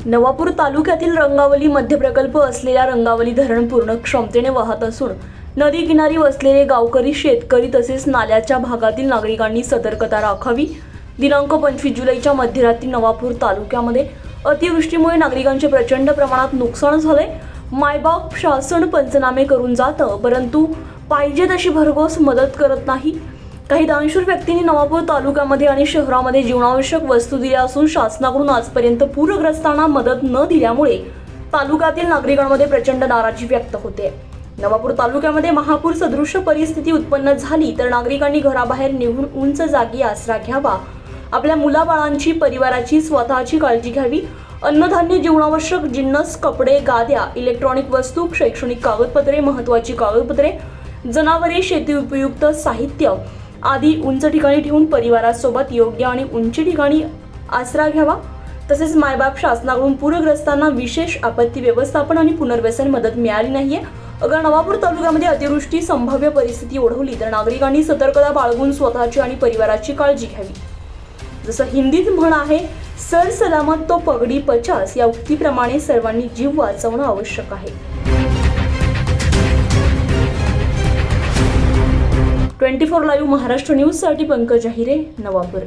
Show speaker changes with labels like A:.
A: नवापूर तालुक्यातील रंगावली मध्य प्रकल्प असलेल्या रंगावली धरण पूर्ण क्षमतेने वाहत असून नदी किनारी वसलेले गावकरी, शेतकरी तसेच नाल्याच्या भागातील नागरिकांनी सतर्कता राखावी। दिनांक 25 जुलैच्या मध्यरात्री नवापूर तालुक्यामध्ये अतिवृष्टीमुळे नागरिकांचे प्रचंड प्रमाणात नुकसान झाले। मायबाप शासन पंचनामे करून जातं, परंतु पाहिजे तशी भरघोस मदत करत नाही। काही दानशूर व्यक्तींनी नवापूर तालुक्यामध्ये आणि शहरामध्ये जीवनावश्यक वस्तू दिल्या असून शासनाकडून आजपर्यंत पूरग्रस्तांना मदत न दिल्यामुळे तालुक्यातील नागरिकांमध्ये प्रचंड नाराजी व्यक्त होते। नवापूर तालुक्यामध्ये महापूर सदृश परिस्थिती उत्पन्न झाली तर नागरिकांनी घराबाहेर निघून उंच जागी आसरा घ्यावा, आपल्या मुलाबाळांची, परिवाराची, स्वतःची काळजी घ्यावी। अन्नधान्य, जीवनावश्यक जिन्नस, कपडे, गाद्या, इलेक्ट्रॉनिक वस्तू, शैक्षणिक कागदपत्रे, महत्त्वाची कागदपत्रे, जनावरे, शेती उपयुक्त साहित्य आदी उंच ठिकाणी ठेवून परिवारासोबत योग्य आणि उंच ठिकाणी आसरा घ्यावा। तसेच मायबाप शासनाकडून पूरग्रस्तांना विशेष आपत्ती व्यवस्थापन आणि पुनर्वसन मदत मिळाली नाहीये। अगर नवापूर तालुक्यामध्ये अतिवृष्टी संभाव्य परिस्थिती ओढवली तर नागरिकांनी सतर्कता बाळगून स्वतःची आणि परिवाराची काळजी घ्यावी। जसं हिंदीत म्हण आहे, सर सलामत तो पगडी 50, या उक्तीप्रमाणे सर्वांनी जीव वाचवणं आवश्यक आहे। 24 लाईव्ह महाराष्ट्र न्यूज साठी पंकज अहिरे, नवापूर।